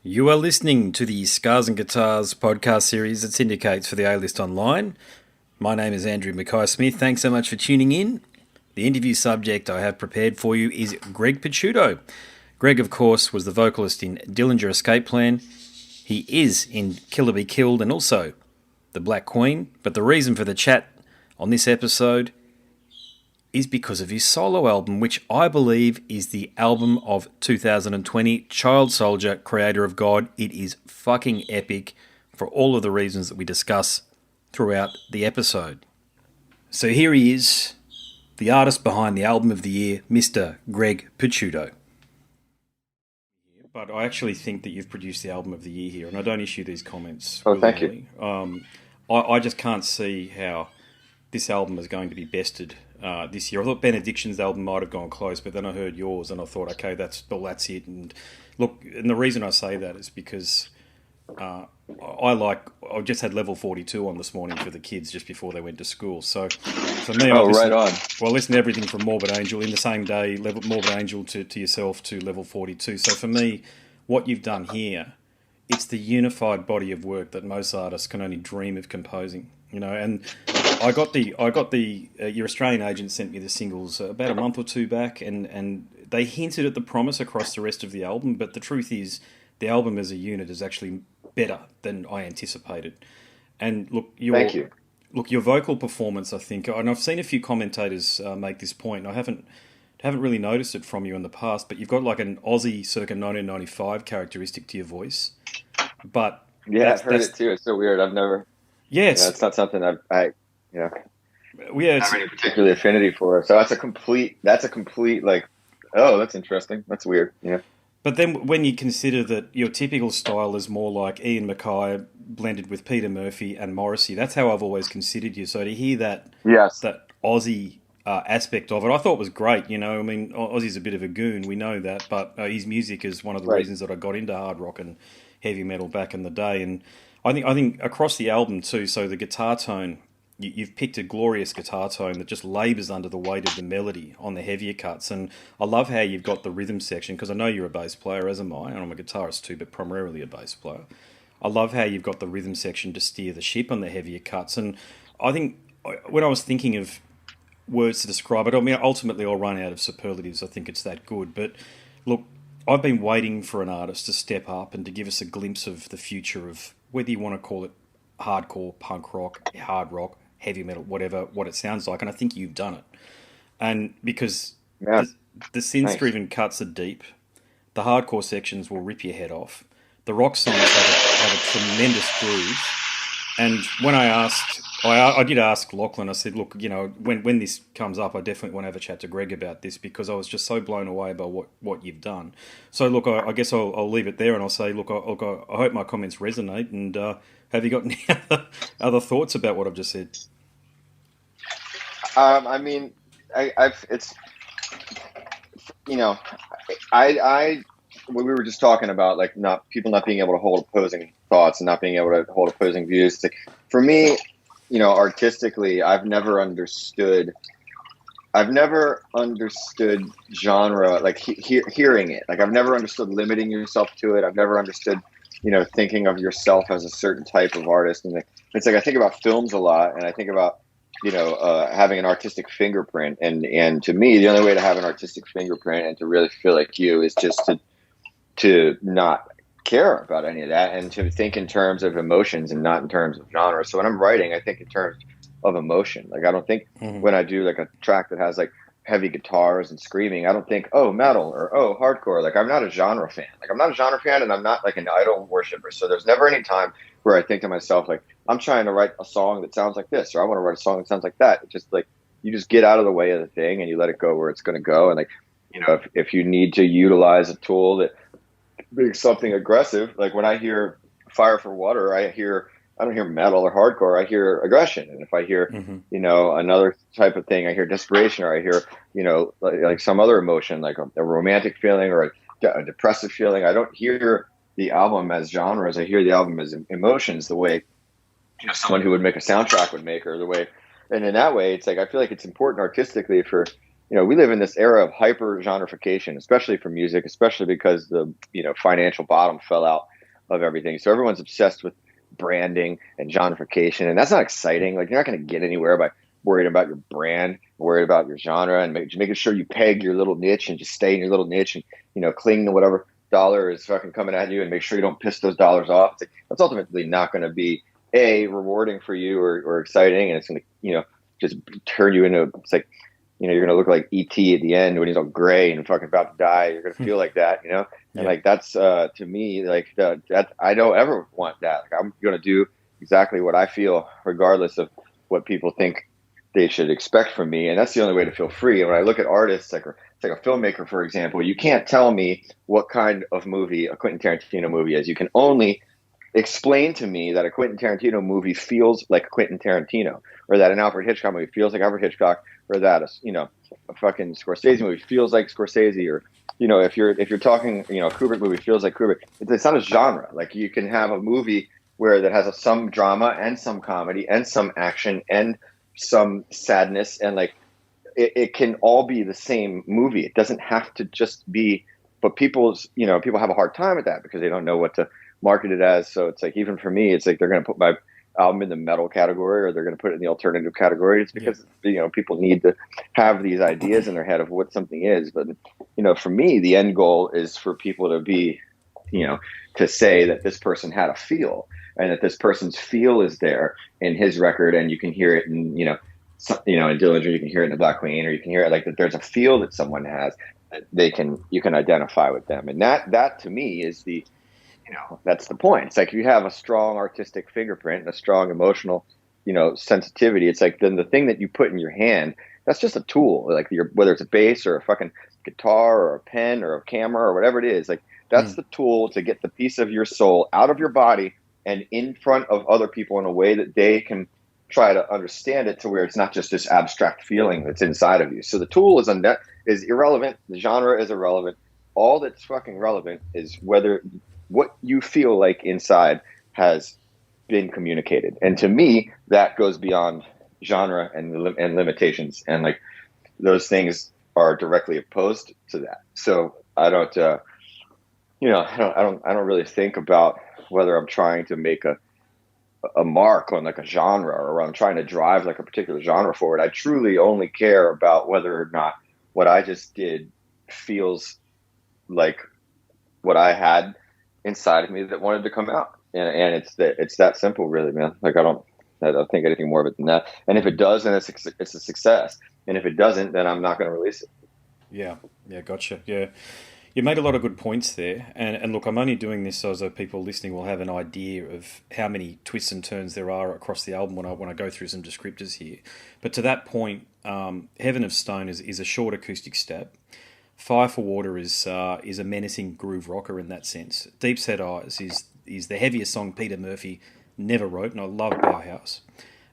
You are listening to the Scars and Guitars podcast series that syndicates for the A-List Online. My name is Andrew Mackay-Smith. Thanks so much for tuning in. The interview subject I have prepared for you is Greg Puciato. Greg, of course, was the vocalist in Dillinger Escape Plan. He is in Killer Be Killed and also The Black Queen. But the reason for the chat on this episode is because of his solo album, which I believe is the album of 2020, Child Soldier, Creator of God. It is fucking epic for all of the reasons that we discuss throughout the episode. So here he is, the artist behind the album of the year, Mr. Greg Puciato. But I actually think that you've produced the album of the year here, and I don't issue these comments. Oh, thank you. I just can't see how this album is going to be bested this year. I thought Benediction's album might have gone close, but then I heard yours and I thought, okay, that's it. And look, and the reason I say that is because I just had level 42 on this morning for the kids just before they went to school. So for me, right on. Well, I listened to everything from Morbid Angel in the same day, Morbid Angel to yourself to level 42. So for me, what you've done here, it's the unified body of work that most artists can only dream of composing. You know, and I got your Australian agent sent me the singles about a month or two back, and they hinted at the promise across the rest of the album, but the truth is the album as a unit is actually better than I anticipated. And look, Thank you. Look, your vocal performance, I think, and I've seen a few commentators make this point, and I haven't really noticed it from you in the past, but you've got like an Aussie circa 1995 characteristic to your voice. But yeah, I've heard it too. It's so weird. I've never. Yes, it's not something I have any particular affinity for. So that's a complete like, oh, that's interesting. That's weird. Yeah. But then when you consider that your typical style is more like Ian Mackay blended with Peter Murphy and Morrissey, that's how I've always considered you. So to hear that Aussie aspect of it, I thought was great. You know, I mean, Aussie's a bit of a goon, we know that, but his music is one of the reasons that I got into hard rock and heavy metal back in the day. And I think across the album too, so the guitar tone, you've picked a glorious guitar tone that just labours under the weight of the melody on the heavier cuts. And I love how you've got the rhythm section, because I know you're a bass player, as am I, and I'm a guitarist too, but primarily a bass player. I love how you've got the rhythm section to steer the ship on the heavier cuts. And I think when I was thinking of words to describe it, I mean, ultimately I'll run out of superlatives. I think it's that good. But look, I've been waiting for an artist to step up and to give us a glimpse of the future of whether you want to call it hardcore, punk rock, hard rock, heavy metal, whatever, what it sounds like. And I think you've done it. And because the synth-driven cuts are deep, the hardcore sections will rip your head off. The rock songs have a tremendous groove. And when I did ask Lachlan, I said, look, you know, when this comes up, I definitely want to have a chat to Greg about this, because I was just so blown away by what you've done. So, look, I guess I'll leave it there and I'll say, look, I hope my comments resonate. And have you got any other thoughts about what I've just said? I mean, it's, you know, when we were just talking about like people not being able to hold opposing thoughts and not being able to hold opposing views. It's like, for me, you know, artistically, I've never understood genre, like hearing it. Like I've never understood limiting yourself to it. I've never understood, you know, thinking of yourself as a certain type of artist. And it's like I think about films a lot, and I think about, you know, having an artistic fingerprint. And to me, the only way to have an artistic fingerprint and to really feel like you is just to not care about any of that, and to think in terms of emotions and not in terms of genre. So when I'm writing, I think in terms of emotion. Like I don't think when I do like a track that has like heavy guitars and screaming, I don't think, oh, metal or oh, hardcore. Like I'm not a genre fan. And I'm not like an idol worshiper. So there's never any time where I think to myself, like, I'm trying to write a song that sounds like this, or I want to write a song that sounds like that. It's just like, you just get out of the way of the thing and you let it go where it's going to go. And like, you know, if you need to utilize a tool that makes something aggressive, like when I hear Fire for Water, I don't hear metal or hardcore, I hear aggression. And if I hear, you know, another type of thing, I hear desperation, or I hear, you know, like some other emotion, like a romantic feeling or a depressive feeling. I don't hear the album as genres. I hear the album as emotions, the way, you know, someone who would make a soundtrack would make, or the way, and in that way, it's like, I feel like it's important artistically for, you know, we live in this era of hyper genreification, especially for music, especially because the, you know, financial bottom fell out of everything. So everyone's obsessed with branding and genreification, and that's not exciting. Like, you're not going to get anywhere by worried about your brand, worried about your genre, and making sure you peg your little niche and just stay in your little niche and, you know, cling to whatever dollar is fucking coming at you and make sure you don't piss those dollars off. It's like, that's ultimately not going to be rewarding for you or exciting, and it's going to, you know, just turn you into, it's like, you know, you're going to look like E.T. at the end when he's all gray and fucking about to die. You're going to feel like that, you know? And like, that's, to me, like, that I don't ever want that. Like, I'm going to do exactly what I feel, regardless of what people think they should expect from me. And that's the only way to feel free. And when I look at artists, like a filmmaker, for example, you can't tell me what kind of movie a Quentin Tarantino movie is. You can only explain to me that a Quentin Tarantino movie feels like Quentin Tarantino, or that an Alfred Hitchcock movie feels like Alfred Hitchcock, or that a fucking Scorsese movie feels like Scorsese, or, you know, if you're talking, you know, a Kubrick movie feels like Kubrick. It's not a genre. Like, you can have a movie that has some drama and some comedy and some action and some sadness, and like it can all be the same movie. It doesn't have to just be. But people have a hard time with that because they don't know what to market it as. So it's like, even for me, it's like they're going to put my album in the metal category, or they're going to put it in the alternative category. It's because, you know, people need to have these ideas in their head of what something is. But, you know, for me, the end goal is for people to be, you know, to say that this person had a feel, and that this person's feel is there in his record, and you can hear it in, in Dillinger, you can hear it in the Black Queen, or you can hear it, like, that there's a feel that someone has that you can identify with them. And that to me is the, you know, that's the point. It's like, if you have a strong artistic fingerprint and a strong emotional, you know, sensitivity, it's like, then the thing that you put in your hand, that's just a tool. Like, whether it's a bass or a fucking guitar or a pen or a camera or whatever it is, like, that's the tool to get the piece of your soul out of your body and in front of other people in a way that they can try to understand it, to where it's not just this abstract feeling that's inside of you. So the tool is irrelevant. The genre is irrelevant. All that's fucking relevant is whether what you feel like inside has been communicated. And to me, that goes beyond genre and limitations. And like, those things are directly opposed to that. So I don't really think about whether I'm trying to make a mark on like a genre, or I'm trying to drive like a particular genre forward. I truly only care about whether or not what I just did feels like what I had inside of me that wanted to come out. And it's that simple, really, man. Like, I don't think anything more of it than that. And if it does, then it's a success. And if it doesn't, then I'm not going to release it. Yeah. Gotcha. Yeah. You made a lot of good points there, and look, I'm only doing this so that people listening will have an idea of how many twists and turns there are across the album when I go through some descriptors here. But to that point, Heaven of Stone is a short acoustic step. Fire for Water is a menacing groove rocker in that sense. Deep Set Eyes is the heaviest song Peter Murphy never wrote, and I love Bauhaus.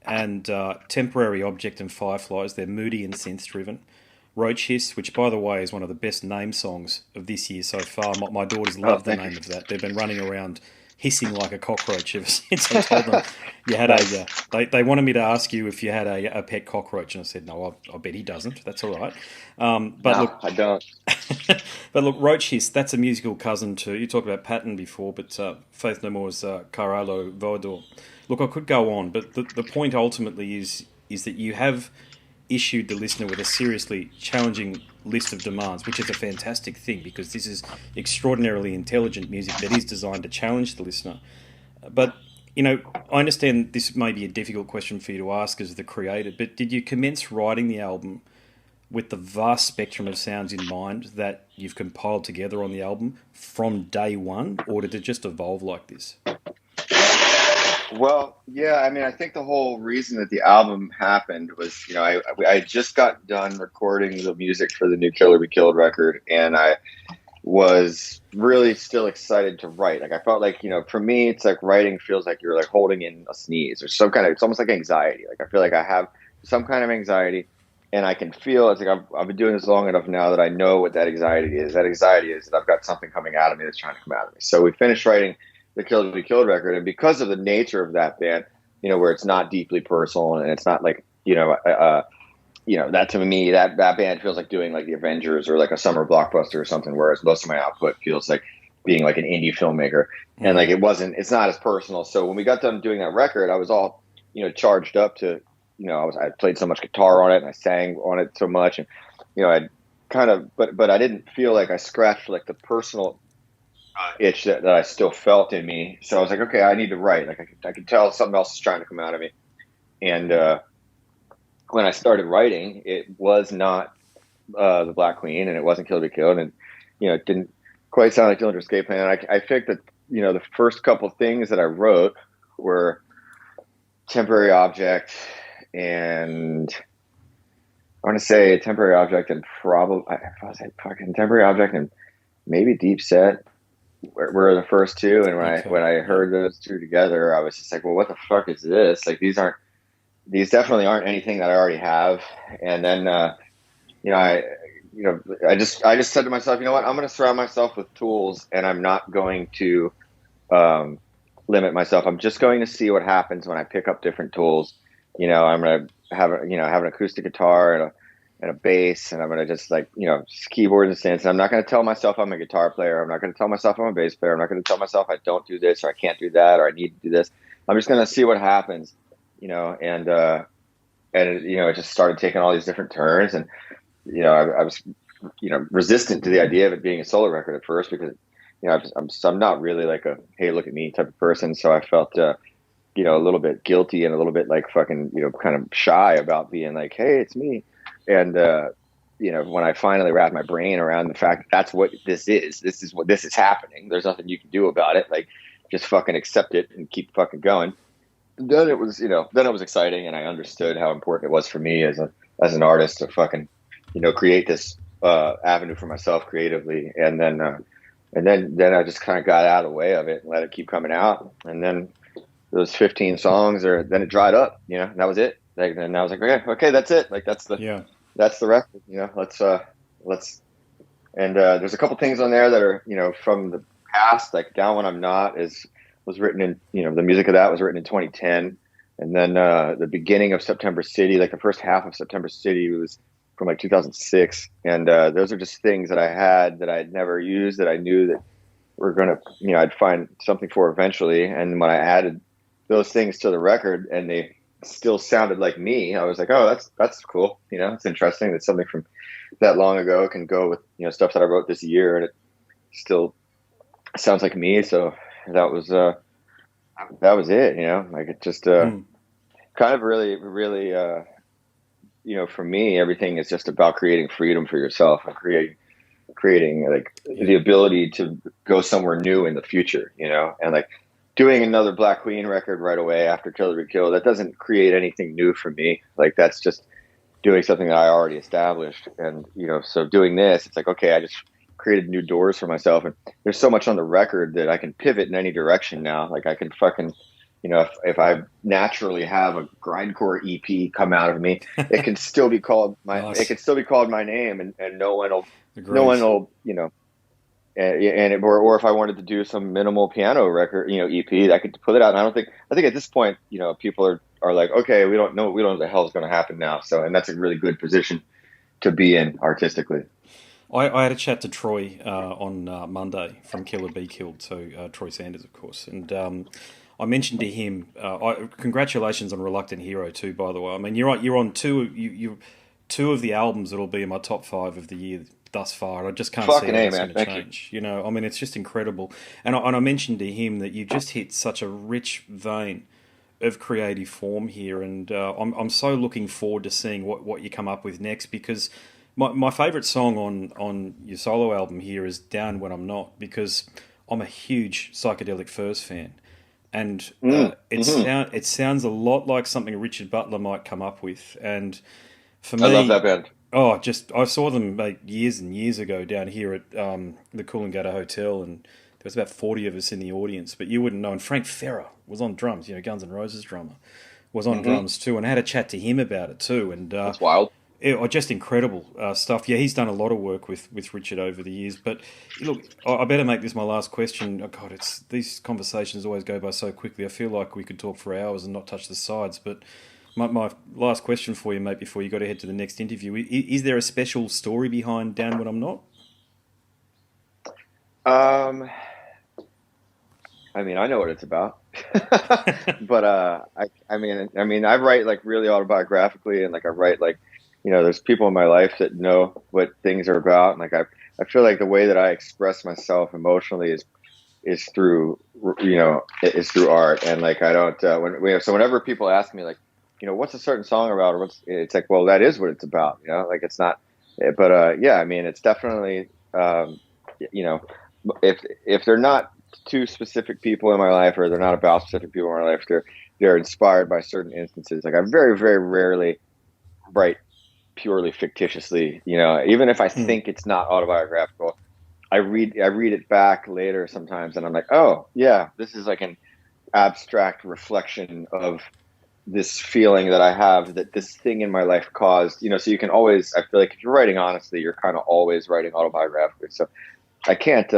And Temporary Object and Fireflies, they're moody and synth driven. Roach Hiss, which, by the way, is one of the best name songs of this year so far. My daughters love the name of that. They've been running around hissing like a cockroach ever since I told them you had they wanted me to ask you if you had a pet cockroach, and I said, no, I bet he doesn't. That's all right. Look, I don't. But look, Roach Hiss, that's a musical cousin to, you talked about Patton before, but Faith No More's Carallo Voador. Look, I could go on, but the point ultimately is that you have issued the listener with a seriously challenging list of demands, which is a fantastic thing, because this is extraordinarily intelligent music that is designed to challenge the listener. But, you know, I understand this may be a difficult question for you to ask as the creator, but did you commence writing the album with the vast spectrum of sounds in mind that you've compiled together on the album from day one, or did it just evolve like this? Well, yeah, I mean, I think the whole reason that the album happened was, you know, I just got done recording the music for the new Killer Be Killed record, and I was really still excited to write. Like, I felt like, you know, for me, it's like writing feels like you're like holding in a sneeze or some kind of, it's almost like anxiety. Like, I feel like I have some kind of anxiety, and I can feel, it's like I've been doing this long enough now that I know what that anxiety is. That anxiety is that I've got something coming out of me that's trying to come out of me. So we finished writing the Killer Be Killed record, and because of the nature of that band, you know, where it's not deeply personal and it's not like, that to me, that band feels like doing like the Avengers or like a summer blockbuster or something, whereas most of my output feels like being like an indie filmmaker. And like it's not as personal. So when we got done doing that record, I was all, charged up to, I played so much guitar on it and I sang on it so much, and I kind of, but I didn't feel like I scratched like the personal itch that I still felt in me. So I was like, okay, I need to write. Like I could tell something else is trying to come out of me. And when I started writing, it was not the Black Queen, and it wasn't Kill to Be Killed, and it didn't quite sound like Dillinger Escape Plan. I think that the first couple of things that I wrote were Temporary Object, and I want to say Temporary Object, and probably fucking Temporary Object, and maybe Deep Set were the first two. And when I heard those two together, I was just like, well, what the fuck is this? Like these definitely aren't anything that I already have. And then I just said to myself, you know what, I'm going to surround myself with tools, and I'm not going to limit myself. I'm just going to see what happens when I pick up different tools. I'm going to have an acoustic guitar and a bass, and I'm going to just keyboards and synths. And I'm not going to tell myself I'm a guitar player. I'm not going to tell myself I'm a bass player. I'm not going to tell myself I don't do this, or I can't do that, or I need to do this. I'm just going to see what happens, and it just started taking all these different turns. And I was resistant to the idea of it being a solo record at first, because I'm not really like a hey, look at me type of person. So I felt a little bit guilty and a little bit like fucking kind of shy about being like, hey, it's me. And when I finally wrapped my brain around the fact that that's what this is what this is happening, there's nothing you can do about it, like just fucking accept it and keep fucking going. Then it was exciting, and I understood how important it was for me as an artist to fucking create this avenue for myself creatively. And then I just kind of got out of the way of it and let it keep coming out. And then those 15 songs, then it dried up, and that was it. Like, then I was like, okay, that's it. Like that's the record. Let's. And there's a couple things on there that are from the past. Like Down When I'm Not was written in the music of that was written in 2010. And then the beginning of September City, like the first half of September City, was from like 2006. And those are just things that I had that I'd never used, that I knew that were going to, I'd find something for eventually. And when I added those things to the record and they still sounded like me, I was like, oh, that's cool. It's interesting that something from that long ago can go with, stuff that I wrote this year, and it still sounds like me. So that was it, like it just kind of really, really, for me, everything is just about creating freedom for yourself and creating like the ability to go somewhere new in the future, and like doing another Black Queen record right away after Kill to Be Killed, that doesn't create anything new for me. Like that's just doing something that I already established. And, so doing this, it's like, okay, I just created new doors for myself. And there's so much on the record that I can pivot in any direction now. Like I can fucking, if I naturally have a grindcore EP come out of me, it can still be called it can still be called my name, and no one will, or if I wanted to do some minimal piano record, EP, I could put it out. And I think at this point, people are like, okay, we don't know what the hell is going to happen now. So, and that's a really good position to be in artistically. I had a chat to Troy on Monday from Kill or Be Killed, so Troy Sanders, of course, and I mentioned to him, congratulations on Reluctant Hero too, by the way. I mean, you're on two of the albums that'll be in my top 5 of the year thus far, and I just can't see how it's going to change. I mean, it's just incredible. And I mentioned to him that you just hit such a rich vein of creative form here, and I'm so looking forward to seeing what you come up with next, because my favourite song on your solo album here is Down When I'm Not, because I'm a huge Psychedelic Furs fan. And it sounds a lot like something Richard Butler might come up with. And for me, I love that band. Oh, I saw them years and years ago down here at the Coolangatta Hotel, and there was about 40 of us in the audience. But you wouldn't know. And Frank Ferrer was on drums. Guns N' Roses drummer was on drums too, and I had a chat to him about it too. And that's wild. Just incredible stuff. Yeah, he's done a lot of work with Richard over the years. But look, I better make this my last question. Oh God, these conversations always go by so quickly. I feel like we could talk for hours and not touch the sides. But my last question for you, mate, before you got to head to the next interview, is there a special story behind Down When I'm Not? I mean, I know what it's about, but I mean, I write like really autobiographically, and like I write like, there's people in my life that know what things are about, and like I feel like the way that I express myself emotionally is through, is through art, and like I don't so whenever people ask me like, what's a certain song about, or it's like, well, that is what it's about, like it's not, but yeah, I mean, it's definitely, you know, if they're not two specific people in my life, or they're not about specific people in my life, they're inspired by certain instances. Like I very, very rarely write purely fictitiously, even if I think it's not autobiographical. I read it back later sometimes, and I'm like, oh yeah, this is like an abstract reflection of this feeling that I have that this thing in my life caused. So you can always, I feel like if you're writing honestly, you're kind of always writing autobiographically. So I can't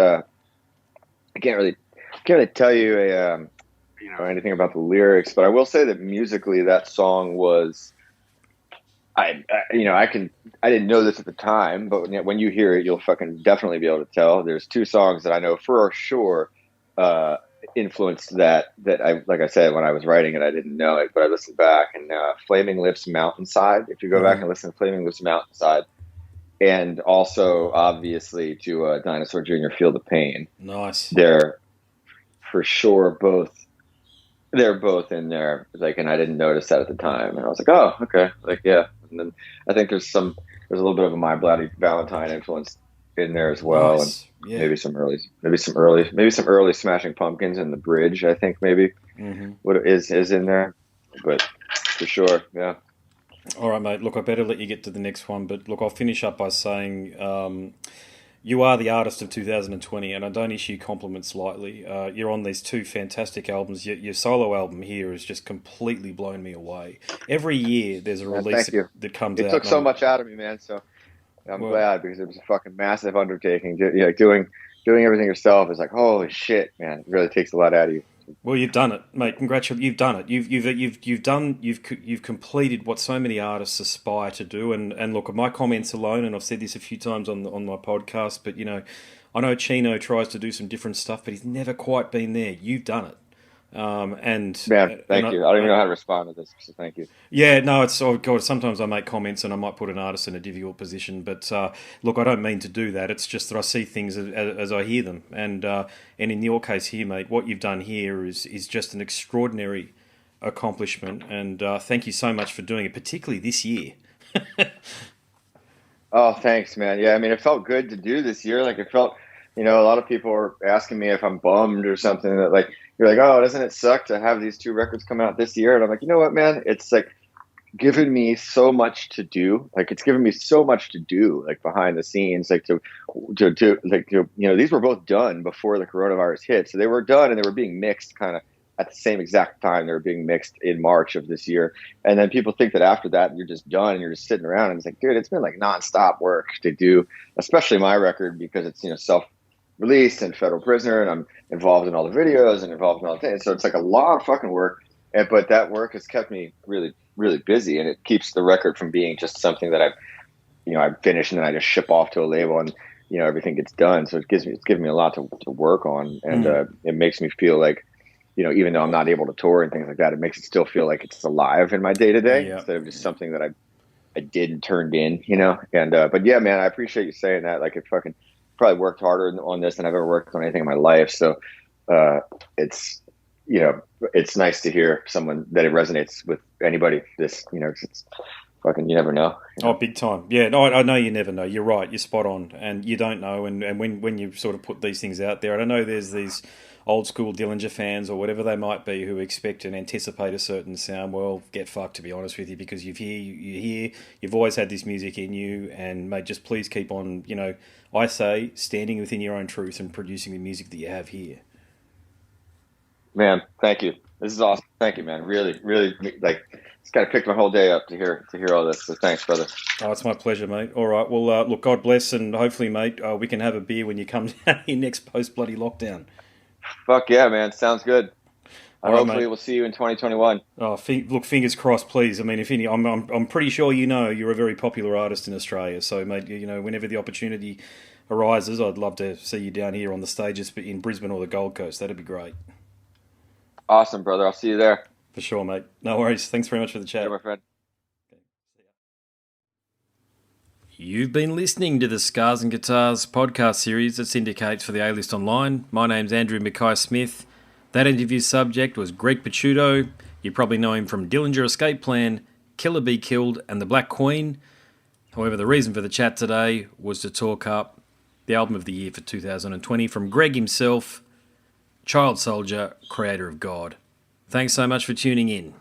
really tell you anything about the lyrics, but I will say that musically that song was, I didn't know this at the time, but when you hear it, you'll fucking definitely be able to tell. There's two songs that I know for sure influenced that like I said, when I was writing it, I didn't know it, but I listened back, and Flaming Lips Mountainside. If you go back and listen to Flaming Lips Mountainside, and also obviously to Dinosaur Jr. Feel the Pain. Nice. They're for sure they're both in there, like, and I didn't notice that at the time, and I was like, oh, okay, like, yeah. And then I think there's a little bit of a My Bloody Valentine influence in there as well. Nice. And yeah. maybe some early Smashing Pumpkins in the bridge, I think maybe what is in there, but for sure, yeah. All right, mate. Look, I better let you get to the next one, but look, I'll finish up by saying you are the artist of 2020, and I don't issue compliments lightly. You're on these two fantastic albums. Your solo album here has just completely blown me away. Every year there's a release that comes out. It took so much out of me, man, so I'm glad, because it was a fucking massive undertaking. Doing everything yourself is like, holy shit, man. It really takes a lot out of you. Well, you've done it, mate. Congratulations, you've done it. You've completed what so many artists aspire to do. And look, my comments alone, and I've said this a few times on my podcast, but I know Chino tries to do some different stuff, but he's never quite been there. You've done it. Man, thank you. I don't even know how to respond to this, so thank you. Yeah, no, it's, oh God, sometimes I make comments and I might put an artist in a difficult position, but look, I don't mean to do that. It's just that I see things as I hear them, and in your case here, mate, what you've done here is just an extraordinary accomplishment, and thank you so much for doing it, particularly this year. Oh, thanks, man. Yeah, I mean, it felt good to do this year. Like, it felt, a lot of people are asking me if I'm bummed or something, that like, you're like, oh, doesn't it suck to have these two records come out this year? And I'm like, you know what, man? It's like given me so much to do. Like, it's given me so much to do, like behind the scenes, like to these were both done before the coronavirus hit. So they were done and they were being mixed kind of at the same exact time. They were being mixed in March of this year. And then people think that after that, you're just done and you're just sitting around. And it's like, dude, it's been like nonstop work to do, especially my record, because it's, self-released and federal prisoner, and I'm involved in all the videos and involved in all the things. So it's like a lot of fucking work. But that work has kept me really, really busy, and it keeps the record from being just something that I've finished and then I just ship off to a label and, everything gets done. So it's given me a lot to work on. And it makes me feel like, even though I'm not able to tour and things like that, it makes it still feel like it's alive in my day to day instead of just something that I did and turned in, And but yeah, man, I appreciate you saying that. Like, it fucking probably worked harder on this than I've ever worked on anything in my life. So it's nice to hear someone that it resonates with anybody. This, it's fucking, you never know. Oh, big time. Yeah, no, I know you never know. You're right. You're spot on. And you don't know. And when you sort of put these things out there, I don't know, there's these old school Dillinger fans or whatever they might be who expect and anticipate a certain sound. Well, get fucked, to be honest with you, because you've always had this music in you, and mate, just please keep on, I say, standing within your own truth and producing the music that you have here. Man, thank you. This is awesome. Thank you, man. Really, really, like, it's kind of picked my whole day up to hear all this. So thanks, brother. Oh, it's my pleasure, mate. All right. Well, look, God bless, and hopefully, mate, we can have a beer when you come down here next post-bloody lockdown. Fuck yeah, man. Sounds good. Hopefully we'll see you in 2021. Oh, look, fingers crossed, please. I mean, if any, I'm pretty sure you're a very popular artist in Australia. So, mate, whenever the opportunity arises, I'd love to see you down here on the stages in Brisbane or the Gold Coast. That'd be great. Awesome, brother. I'll see you there. For sure, mate. No worries. Thanks very much for the chat. Yeah, my friend. You've been listening to the Scars and Guitars podcast series that syndicates for the A-List Online. My name's Andrew Mackay-Smith. That interview subject was Greg Puciato. You probably know him from Dillinger Escape Plan, Killer Be Killed, and The Black Queen. However, the reason for the chat today was to talk up the album of the year for 2020 from Greg himself, Child Soldier, Creator of God. Thanks so much for tuning in.